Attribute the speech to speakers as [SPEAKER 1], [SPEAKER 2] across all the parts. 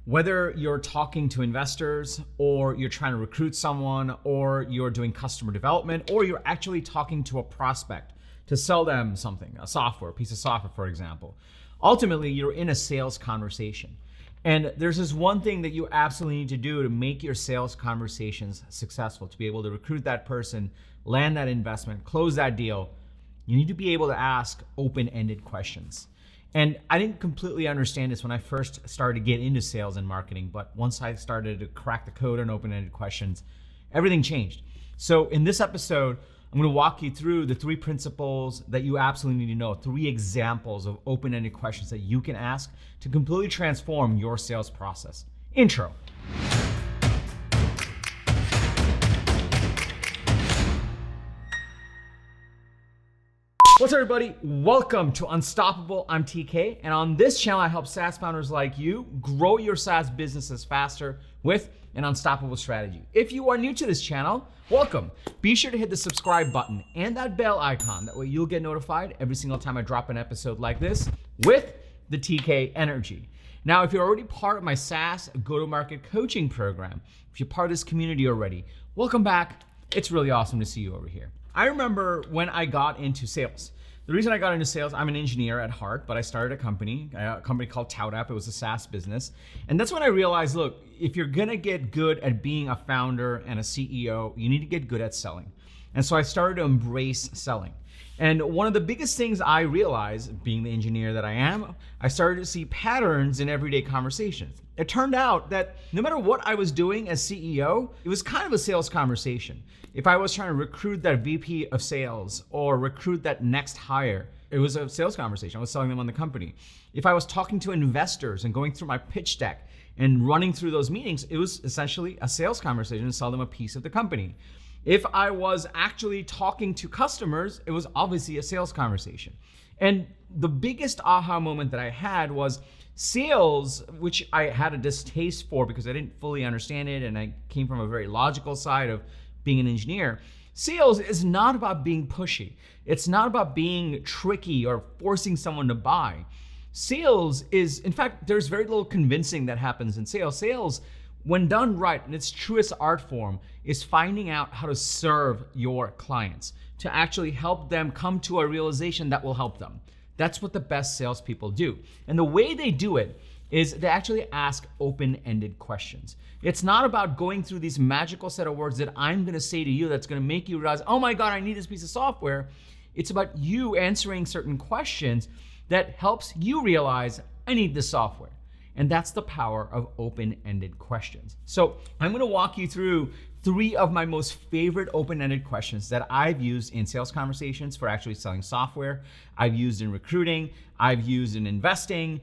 [SPEAKER 1] Whether you're talking to investors or you're trying to recruit someone or you're doing customer development or you're actually talking to a prospect to sell them something, a piece of software, for example. Ultimately, you're in a sales conversation. And there's this one thing that you absolutely need to do to make your sales conversations successful, to be able to recruit that person, land that investment, close that deal. You need to be able to ask open-ended questions. And I didn't completely understand this when I first started to get into sales and marketing, but once I started to crack the code on open-ended questions, everything changed. So in this episode, I'm going to walk you through the 3 principles that you absolutely need to know, 3 examples of open-ended questions that you can ask to completely transform your sales process. Intro. What's up, everybody? Welcome to Unstoppable. I'm TK, and on this channel, I help SaaS founders like you grow your SaaS businesses faster with an unstoppable strategy. If you are new to this channel, welcome. Be sure to hit the subscribe button and that bell icon. That way you'll get notified every single time I drop an episode like this with the TK energy. Now, if you're already part of my SaaS go-to-market coaching program, if you're part of this community already, welcome back. It's really awesome to see you over here. I remember when I got into sales. The reason I got into sales, I'm an engineer at heart, but I started a company called ToutApp. It was a SaaS business. And that's when I realized, look, if you're gonna get good at being a founder and a CEO, you need to get good at selling. And so I started to embrace selling. And one of the biggest things I realized, being the engineer that I am, I started to see patterns in everyday conversations. It turned out that no matter what I was doing as CEO, it was kind of a sales conversation. If I was trying to recruit that VP of sales or recruit that next hire, it was a sales conversation. I was selling them on the company. If I was talking to investors and going through my pitch deck and running through those meetings, it was essentially a sales conversation to sell them a piece of the company. If I was actually talking to customers, it was obviously a sales conversation. And the biggest aha moment that I had was sales, which I had a distaste for because I didn't fully understand it and I came from a very logical side of being an engineer. Sales is not about being pushy. It's not about being tricky or forcing someone to buy. Sales is, in fact, there's very little convincing that happens in sales. Sales, when done right, in its truest art form, is finding out how to serve your clients, to actually help them come to a realization that will help them. That's what the best salespeople do. And the way they do it is they actually ask open-ended questions. It's not about going through these magical set of words that I'm gonna say to you that's gonna make you realize, oh my God, I need this piece of software. It's about you answering certain questions that helps you realize, I need this software. And that's the power of open-ended questions. So I'm gonna walk you through 3 of my most favorite open-ended questions that I've used in sales conversations for actually selling software. I've used in recruiting, I've used in investing.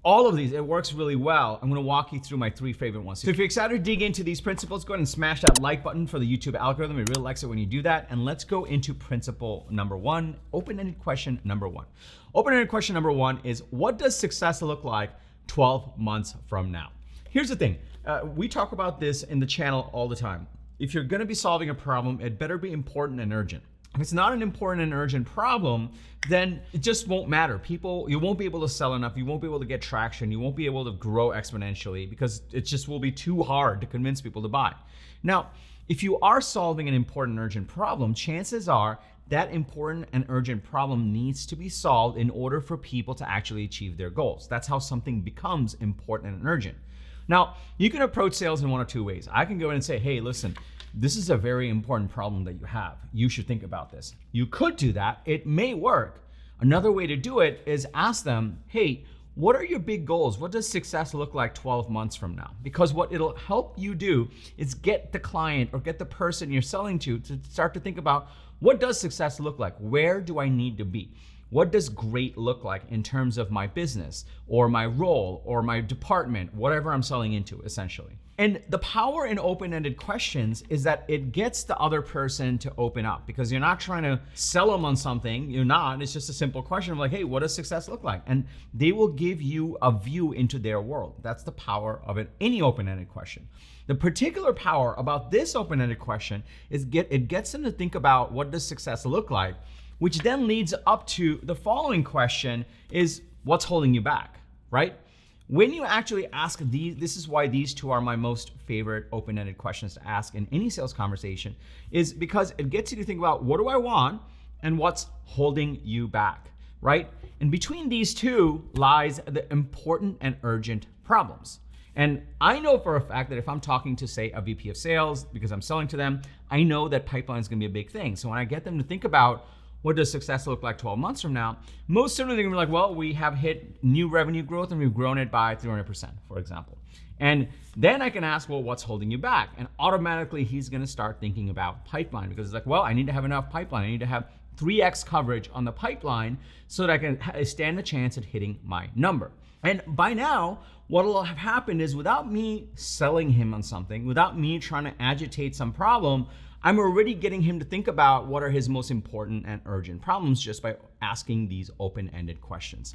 [SPEAKER 1] All of these, it works really well. I'm gonna walk you through my 3 favorite ones. So if you're excited to dig into these principles, go ahead and smash that like button for the YouTube algorithm. It really likes it when you do that. And let's go into principle number 1, open-ended question number 1. Open-ended question number 1 is, what does success look like 12 months from now? Here's the thing. We talk about this in the channel all the time. If you're gonna be solving a problem, it better be important and urgent. If it's not an important and urgent problem, then it just won't matter. You won't be able to sell enough, you won't be able to get traction, you won't be able to grow exponentially because it just will be too hard to convince people to buy. Now, if you are solving an important and urgent problem, chances are that important and urgent problem needs to be solved in order for people to actually achieve their goals. That's how something becomes important and urgent. Now, you can approach sales in 1 or 2 ways. I can go in and say, hey, listen, this is a very important problem that you have. You should think about this. You could do that. It may work. Another way to do it is ask them, hey, what are your big goals? What does success look like 12 months from now? Because what it'll help you do is get the client or get the person you're selling to start to think about, what does success look like? Where do I need to be? What does great look like in terms of my business or my role or my department, whatever I'm selling into, essentially? And the power in open-ended questions is that it gets the other person to open up, because you're not trying to sell them on something. You're not. It's just a simple question of like, hey, what does success look like? And they will give you a view into their world. That's the power of any open-ended question. The particular power about this open-ended question is it gets them to think about what does success look like, which then leads up to the following question is, what's holding you back, right? When you actually ask these, this is why these two are my most favorite open-ended questions to ask in any sales conversation, is because it gets you to think about what do I want and what's holding you back, right? And between these two lies the important and urgent problems. And I know for a fact that if I'm talking to, say, a VP of sales, because I'm selling to them, I know that pipeline is gonna be a big thing. So when I get them to think about what does success look like 12 months from now, most certainly they're gonna be like, well, we have hit new revenue growth and we've grown it by 300%, for example. And then I can ask, well, what's holding you back? And automatically he's gonna start thinking about pipeline, because it's like, well, I need to have enough pipeline. I need to have 3x coverage on the pipeline so that I can stand a chance at hitting my number. And by now, what'll have happened is without me selling him on something, without me trying to agitate some problem, I'm already getting him to think about what are his most important and urgent problems just by asking these open-ended questions.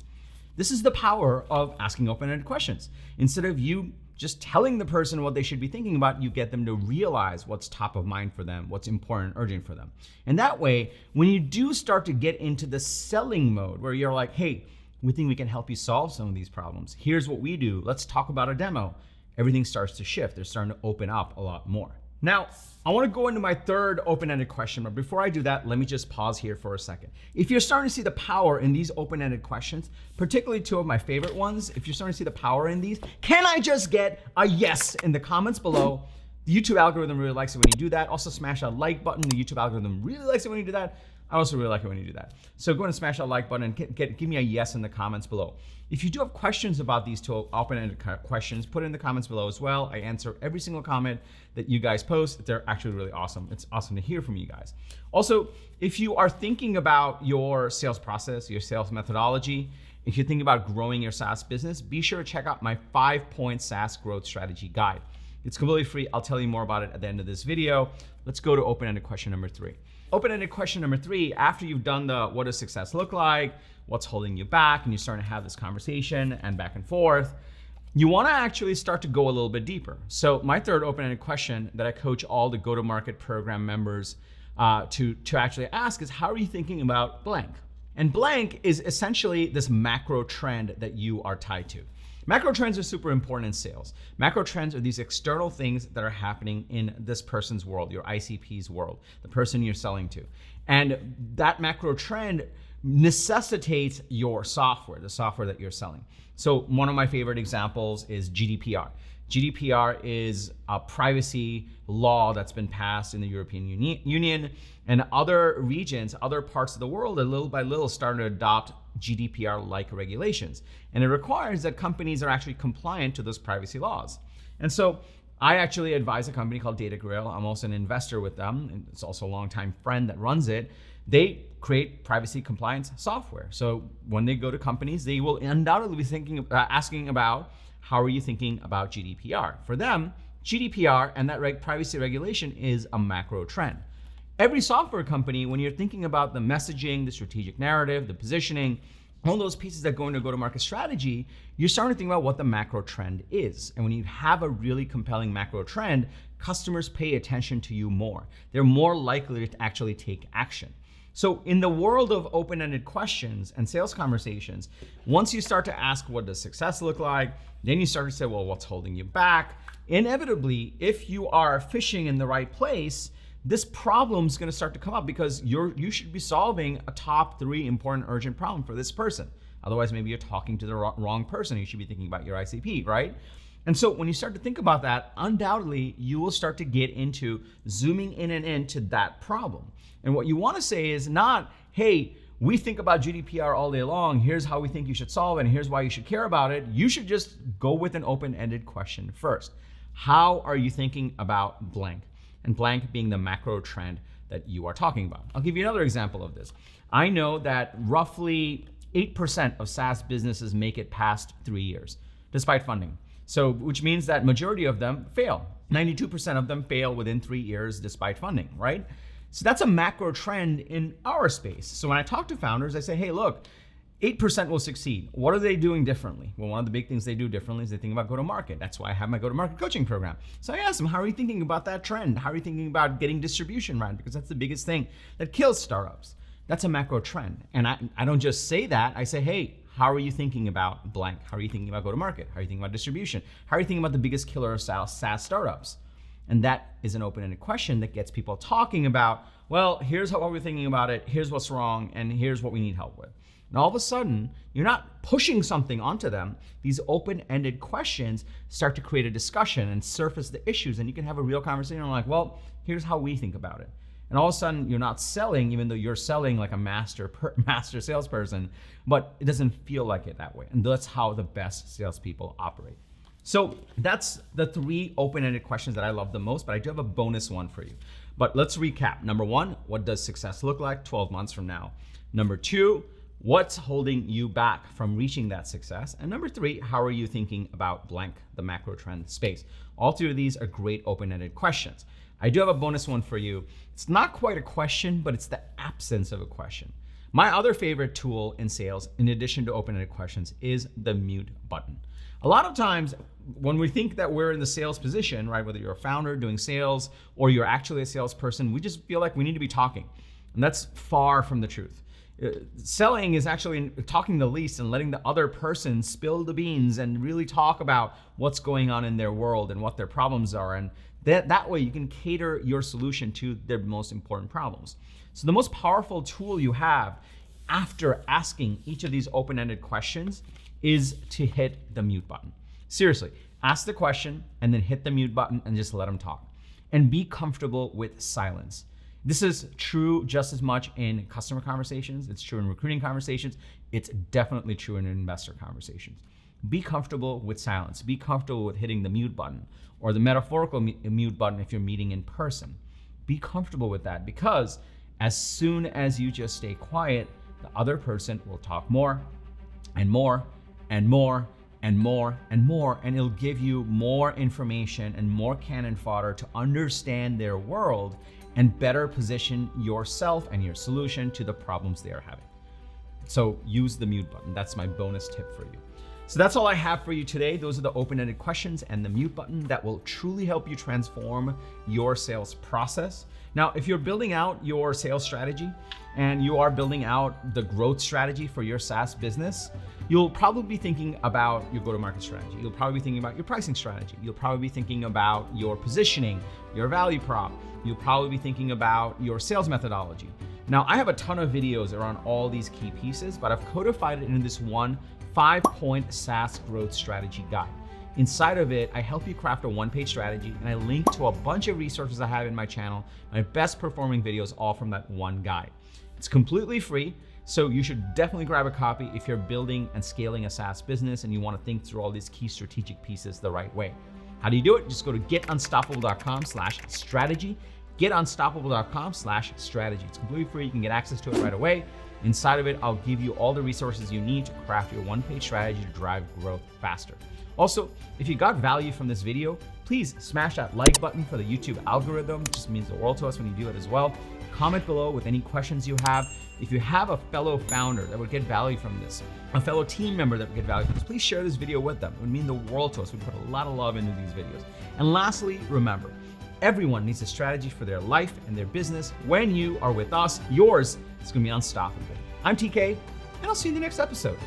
[SPEAKER 1] This is the power of asking open-ended questions. Instead of you just telling the person what they should be thinking about, you get them to realize what's top of mind for them, what's important and urgent for them. And that way, when you do start to get into the selling mode where you're like, hey, we think we can help you solve some of these problems. Here's what we do. Let's talk about a demo. Everything starts to shift. They're starting to open up a lot more. Now, I want to go into my third open-ended question, but before I do that, let me just pause here for a second. If you're starting to see the power in these open-ended questions, particularly two of my favorite ones, if you're starting to see the power in these, can I just get a yes in the comments below? The YouTube algorithm really likes it when you do that. Also smash that like button. The YouTube algorithm really likes it when you do that. I also really like it when you do that. So go ahead and smash that like button and give me a yes in the comments below. If you do have questions about these two open-ended questions, put it in the comments below as well. I answer every single comment that you guys post. They're actually really awesome. It's awesome to hear from you guys. Also, if you are thinking about your sales process, your sales methodology, if you're thinking about growing your SaaS business, be sure to check out my 5-point SaaS growth strategy guide. It's completely free. I'll tell you more about it at the end of this video. Let's go to open-ended question number 3. Open-ended question number 3, after you've done the what does success look like, what's holding you back, and you're starting to have this conversation and back and forth, you wanna actually start to go a little bit deeper. So my third open-ended question that I coach all the go-to-market program members to actually ask is, how are you thinking about blank? And blank is essentially this macro trend that you are tied to. Macro trends are super important in sales. Macro trends are these external things that are happening in this person's world, your ICP's world, the person you're selling to. And that macro trend necessitates your software, the software that you're selling. So one of my favorite examples is GDPR. GDPR is a privacy law that's been passed in the European Union, and other regions, other parts of the world are little by little starting to adopt GDPR-like regulations. And it requires that companies are actually compliant to those privacy laws. And so I actually advise a company called DataGrail. I'm also an investor with them, and it's also a longtime friend that runs it. They create privacy compliance software. So when they go to companies, they will undoubtedly be asking about, how are you thinking about GDPR? For them, GDPR and that privacy regulation is a macro trend. Every software company, when you're thinking about the messaging, the strategic narrative, the positioning, all those pieces that go into go-to-market strategy, you're starting to think about what the macro trend is. And when you have a really compelling macro trend, customers pay attention to you more. They're more likely to actually take action. So in the world of open-ended questions and sales conversations, once you start to ask what does success look like, then you start to say, well, what's holding you back? Inevitably, if you are fishing in the right place, this problem is going to start to come up because you should be solving a top 3 important urgent problem for this person. Otherwise, maybe you're talking to the wrong person. You should be thinking about your ICP, right? And so when you start to think about that, undoubtedly, you will start to get into zooming in and into that problem. And what you want to say is not, hey, we think about GDPR all day long. Here's how we think you should solve it, and here's why you should care about it. You should just go with an open-ended question first. How are you thinking about blank? And blank being the macro trend that you are talking about. I'll give you another example of this. I know that roughly 8% of SaaS businesses make it past 3 years, despite funding. So, which means that majority of them fail. 92% of them fail within 3 years despite funding, right? So that's a macro trend in our space. So when I talk to founders, I say, hey, look, 8% will succeed. What are they doing differently? Well, one of the big things they do differently is they think about go-to-market. That's why I have my go-to-market coaching program. So I ask them, how are you thinking about that trend? How are you thinking about getting distribution right? Because that's the biggest thing that kills startups. That's a macro trend. And I don't just say that. I say, hey, How are you thinking about blank? How are you thinking about go-to-market? How are you thinking about distribution? How are you thinking about the biggest killer of SaaS startups? And that is an open-ended question that gets people talking about, well, here's how we're thinking about it, here's what's wrong, and here's what we need help with. And all of a sudden, you're not pushing something onto them. These open-ended questions start to create a discussion and surface the issues, and you can have a real conversation like, well, here's how we think about it. And all of a sudden, you're not selling, even though you're selling like a master salesperson, but it doesn't feel like it that way. And that's how the best salespeople operate. So that's the 3 open-ended questions that I love the most, but I do have a bonus one for you. But let's recap. Number 1, what does success look like 12 months from now? Number 2, what's holding you back from reaching that success? And number 3, how are you thinking about blank, the macro trend space? All 3 of these are great open-ended questions. I do have a bonus one for you. It's not quite a question, but it's the absence of a question. My other favorite tool in sales, in addition to open-ended questions, is the mute button. A lot of times when we think that we're in the sales position, right, whether you're a founder doing sales or you're actually a salesperson, we just feel like we need to be talking. And that's far from the truth. Selling is actually talking the least and letting the other person spill the beans and really talk about what's going on in their world and what their problems are. And that way you can cater your solution to their most important problems. So the most powerful tool you have after asking each of these open-ended questions is to hit the mute button. Seriously, ask the question and then hit the mute button and just let them talk. And be comfortable with silence. This is true just as much in customer conversations. It's true in recruiting conversations. It's definitely true in investor conversations. Be comfortable with silence. Be comfortable with hitting the mute button or the metaphorical mute button if you're meeting in person. Be comfortable with that, because as soon as you just stay quiet, the other person will talk more and more and more and more and more, and it'll give you more information and more cannon fodder to understand their world and better position yourself and your solution to the problems they are having. So use the mute button. That's my bonus tip for you. So that's all I have for you today. Those are the open-ended questions and the mute button that will truly help you transform your sales process. Now, if you're building out your sales strategy and you are building out the growth strategy for your SaaS business, you'll probably be thinking about your go-to-market strategy. You'll probably be thinking about your pricing strategy. You'll probably be thinking about your positioning, your value prop. You'll probably be thinking about your sales methodology. Now, I have a ton of videos around all these key pieces, but I've codified it into this one 5-point SaaS growth strategy guide. Inside of it, I help you craft a 1-page strategy, and I link to a bunch of resources I have in my channel, my best performing videos, all from that one guide. It's completely free, so you should definitely grab a copy if you're building and scaling a SaaS business and you want to think through all these key strategic pieces the right way. How do you do it? Just go to getunstoppable.com/strategy. getunstoppable.com/strategy. It's completely free. You can get access to it right away. Inside of it, I'll give you all the resources you need to craft your 1-page strategy to drive growth faster. Also, if you got value from this video, please smash that like button for the YouTube algorithm. It just means the world to us when you do it as well. Comment below with any questions you have. If you have a fellow founder that would get value from this, a fellow team member that would get value from this, please share this video with them. It would mean the world to us. We put a lot of love into these videos. And lastly, remember, everyone needs a strategy for their life and their business. When you are with us, yours is going to be unstoppable. I'm TK, and I'll see you in the next episode.